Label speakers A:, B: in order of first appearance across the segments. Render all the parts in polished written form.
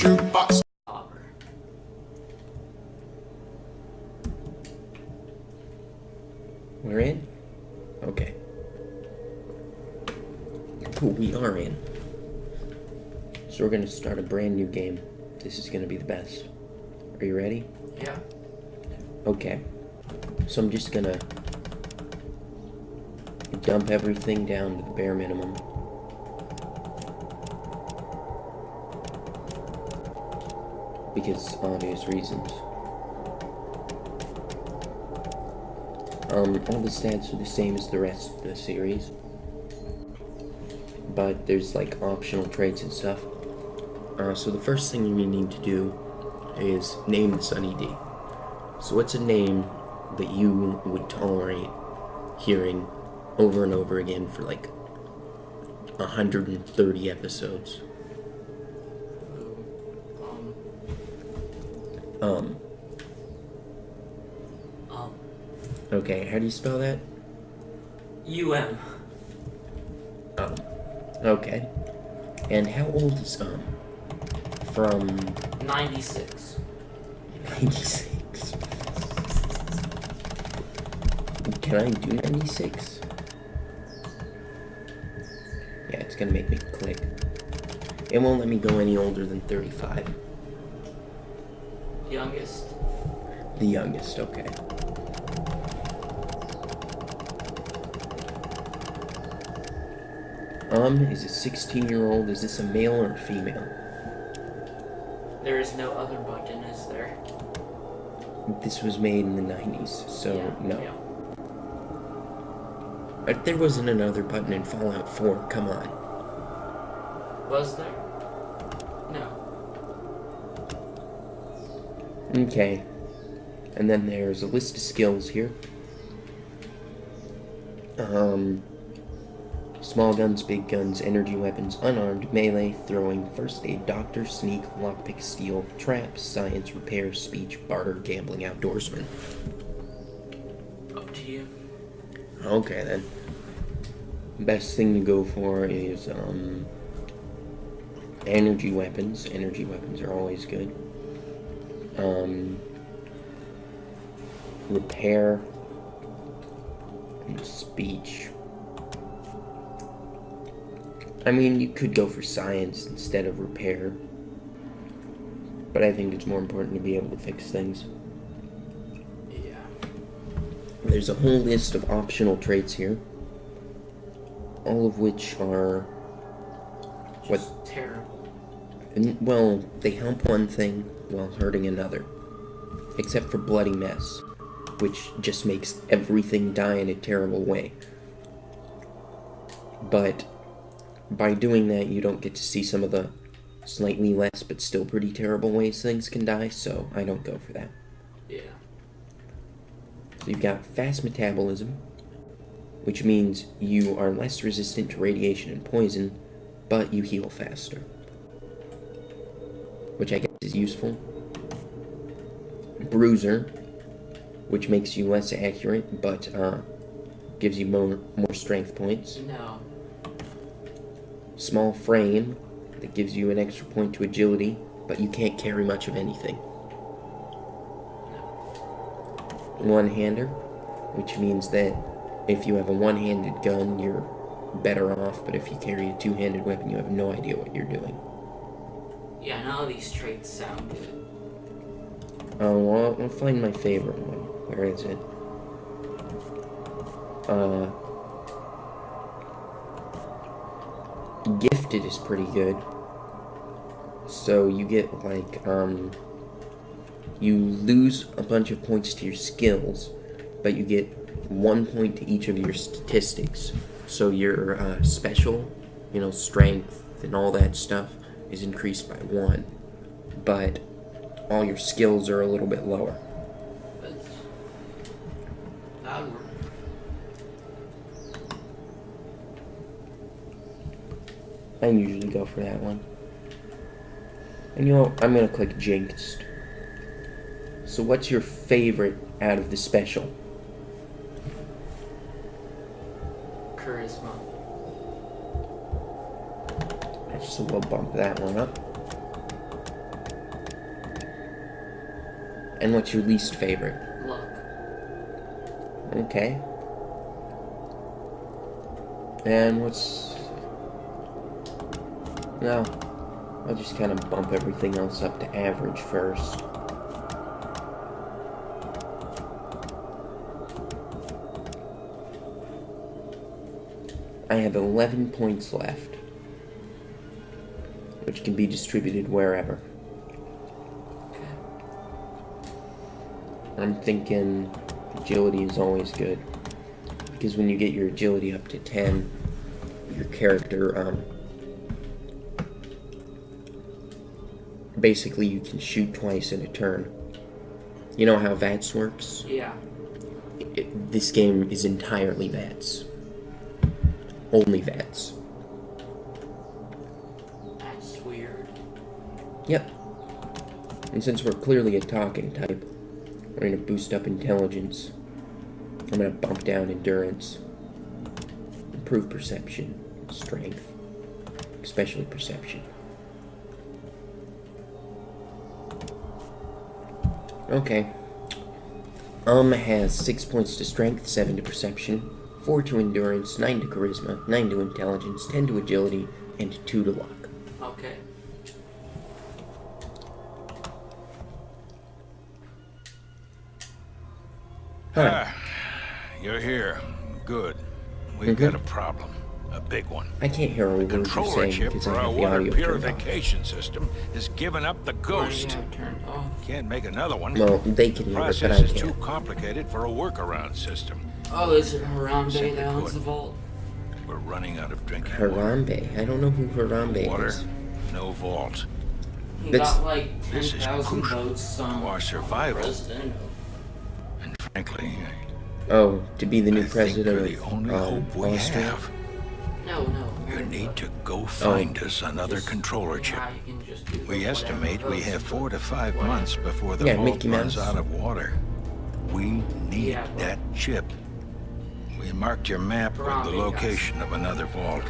A: jukebox.
B: We're in? Okay. Cool, we are in. So we're gonna start a brand new game. This is gonna be the best. Are you ready?
C: Yeah.
B: Okay. So I'm just gonna dump everything down to the bare minimum. Because obvious reasons. All the stats are the same as the rest of the series. But there's like optional traits and stuff. So the first thing you need to do is name the Sunny D. So what's a name that you would tolerate hearing over and over again for like 130 episodes? Okay, how do you spell that?
C: U-M.
B: Okay. And how old is from
C: 96.
B: 96? Can I do 96? Yeah, it's gonna make me click. It won't let me go any older than 35.
C: Youngest.
B: The youngest, okay. Is it 16-year-old? Is this a male or a female?
C: There is no other button, is there?
B: This was made in the 90s, so
C: Yeah,
B: no.
C: yeah.
B: But there wasn't another button in Fallout 4, come on.
C: Was there? No.
B: Okay. And then there's a list of skills here. Small guns, big guns, energy weapons, unarmed, melee, throwing, first aid, doctor, sneak, lockpick, steal, trap, science, repair, speech, barter, gambling, outdoorsman.
C: Up to you.
B: Okay then. Best thing to go for is energy weapons. Energy weapons are always good. Repair and speech. I mean, you could go for science instead of repair, but I think it's more important to be able to fix things.
C: Yeah.
B: There's a whole list of optional traits here, all of which are
C: Just terrible.
B: well, they help one thing while hurting another, except for Bloody Mess, which just makes everything die in a terrible way. But by doing that, you don't get to see some of the slightly less but still pretty terrible ways things can die, so I don't go for that.
C: Yeah.
B: So you've got fast metabolism, which means you are less resistant to radiation and poison, but you heal faster, which I guess is useful. Bruiser, which makes you less accurate, but gives you more strength points.
C: No.
B: Small frame, that gives you an extra point to agility, but you can't carry much of anything. One-hander, which means that if you have a one-handed gun, you're better off, but if you carry a two-handed weapon, you have no idea what you're doing.
C: Yeah, none of these traits sound good.
B: Oh, well, I'll find my favorite one. Where is it? Gifted is pretty good. So you get, like, you lose a bunch of points to your skills, but you get 1 point to each of your statistics. So your special, strength and all that stuff is increased by 1. But all your skills are a little bit lower.
C: That would work.
B: I usually go for that one. And I'm gonna click Jinxed. So what's your favorite out of the special?
C: Charisma.
B: So we'll bump that one up. And what's your least favorite?
C: Luck.
B: Okay. And what's... No. I'll just kind of bump everything else up to average first. I have 11 points left, which can be distributed wherever.
C: Okay.
B: I'm thinking agility is always good, because when you get your agility up to 10, your character, basically you can shoot twice in a turn. You know how VATS works?
C: Yeah.
B: This game is entirely VATS. Only VATS.
C: That's weird.
B: Yep. And since we're clearly a talking type, we're going to boost up intelligence. I'm going to bump down endurance. Improve perception, strength, especially perception. Okay. Has 6 points to strength, 7 to perception, 4 to endurance, 9 to charisma, 9 to intelligence, 10 to agility, and 2 to luck.
C: Okay.
B: Huh.
A: You're here. Good. We've got a problem. A big one.
B: I can't hear a word you're
A: Controller
B: saying
A: chip
B: because
A: for
B: I
A: our
B: have the
A: water
B: audio turned off.
A: purification system has given up the
C: Why do
A: ghost.
C: you have turned off?
A: Can't make another one.
B: Well, they can
A: The
B: hear it, but
A: process
B: I
A: is too
B: can't.
A: complicated for a workaround system.
C: Oh, is it Harambe
A: Simply
C: that owns
A: put.
C: the vault?
A: We're running out of drinking water.
B: Harambe. I don't know who Harambe
A: Water,
B: is.
A: no vault.
C: He
B: That's-
C: got like
A: This is
C: 10,000
A: crucial
C: votes
A: to
C: on
A: our survival.
C: president.
A: And frankly,
B: Oh, to be the
A: I
B: new
A: think
B: president
A: you're the
B: of
A: only hope we
B: Austria?
A: have.
C: No.
A: You need to go find us another
C: Just-
A: controller chip.
C: yeah, you can just do
A: We
C: whatever
A: estimate we
C: votes
A: have
C: you
A: 4 to
C: put.
A: 5
C: Whatever.
A: months before the
B: Yeah,
A: vault
B: Mickey
A: runs
B: Mouse.
A: out of water. We need
C: Yeah, but-
A: that chip. We marked your map with the
C: Harambe,
A: location of another vault.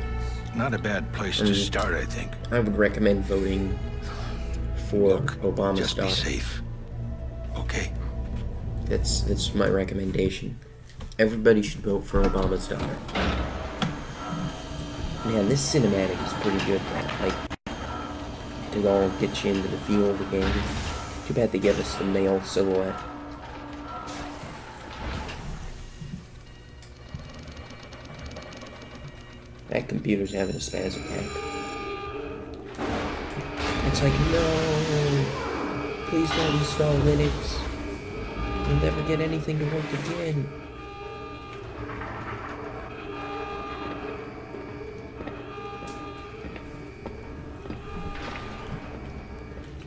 A: Not a bad place to start, I think.
B: I would recommend voting for
A: Look,
B: Obama's
A: just be
B: daughter.
A: safe. Okay?
B: That's my recommendation. Everybody should vote for Obama's daughter. Man, this cinematic is pretty good, man. Like, it all gets you into the feel of the game. Too bad they give us the male silhouette. That computer's having a spaz attack. It's like, no, please don't install Linux. You'll never get anything to work again.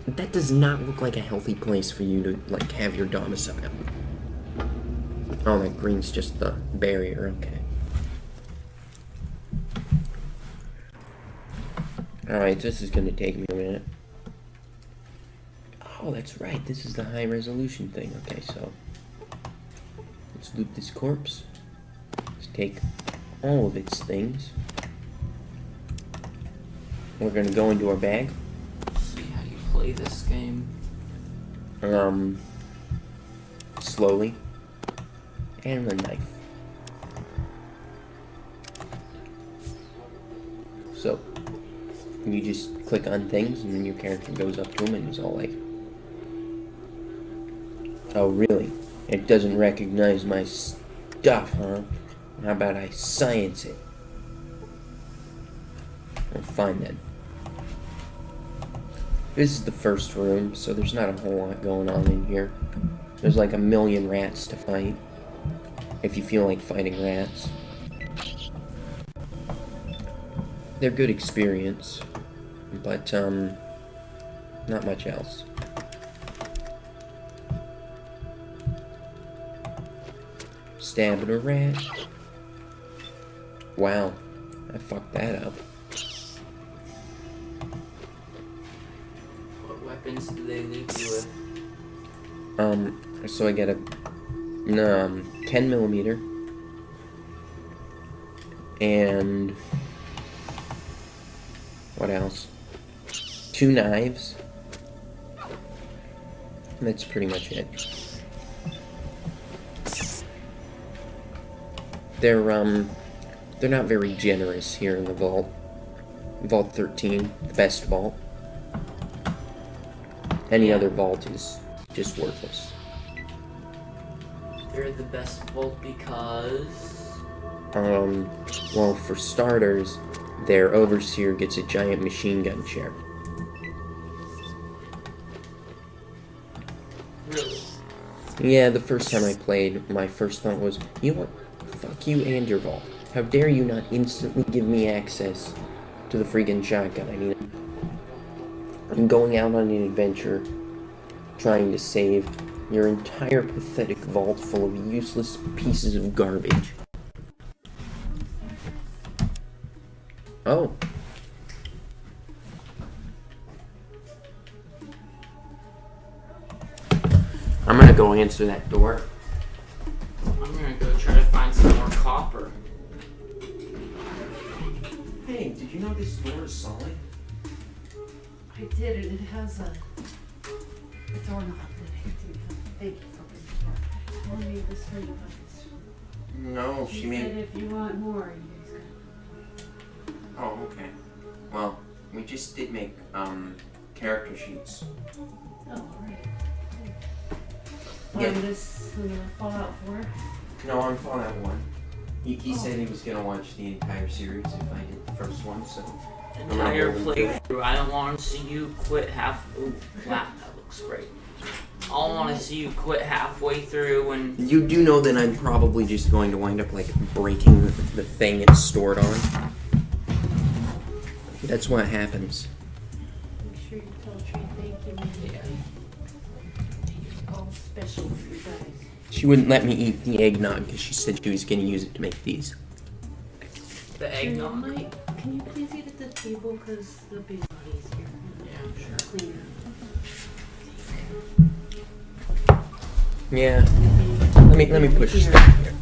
B: That does not look like a healthy place for you to, like, have your domicile. Oh, that green's just the barrier, okay. Alright, this is gonna take me a minute. Oh, that's right, this is the high resolution thing. Okay, so let's loot this corpse. Let's take all of its things. We're gonna go into our bag.
C: See how you play this game.
B: Slowly. And a knife. So, you just click on things and then your character goes up to him and he's all like, oh really? It doesn't recognize my stuff, huh? How about I science it? Well, fine then. This is the first room, so there's not a whole lot going on in here. There's like a million rats to fight. If you feel like fighting rats. They're good experience. But, not much else. Stabbing a rat. Wow. I fucked that up.
C: What weapons do they leave you with?
B: So I get a 10 millimeter and what else? 2 knives That's pretty much it. They're not very generous here in the vault. Vault 13, the best vault. Any other vault is just worthless.
C: They're the best vault because...
B: Well, for starters, their overseer gets a giant machine gun chair.
C: Really?
B: Yeah, the first time I played, my first thought was, you know what? Fuck you and your vault. How dare you not instantly give me access to the freaking shotgun? I mean, I'm going out on an adventure, trying to save your entire pathetic vault full of useless pieces of garbage. Oh. I'm gonna go answer that door.
C: I'm gonna go try to find some more copper.
B: Hey, did you know this door is solid?
D: I did, and it has a doorknob that I didn't have. Thank you for bringing it. I only need this for you guys.
B: No,
D: She said if you want more, you guys got.
B: Oh, okay. Well, we just did make, character sheets.
D: Oh, right.
B: Yeah.
D: On this Fallout 4?
B: No, on Fallout 1. He said he was gonna watch the entire series if I did the first one, so...
C: Entire playthrough. I don't want to see you quit half. Ooh, wow, that looks great. I don't want to see you quit halfway through and.
B: You do know that I'm probably just going to wind up, like, breaking the thing it's stored on. That's what happens.
D: Make sure you tell Tree thank you, man.
C: Yeah.
D: All special for you guys.
B: She wouldn't let me eat the eggnog because she said she was gonna use it to make these.
C: The eggnog.
D: Mike, can you please eat at the table? Because there'll be bodies here.
C: Yeah, sure.
D: Clean
B: Yeah. Let me push this down here.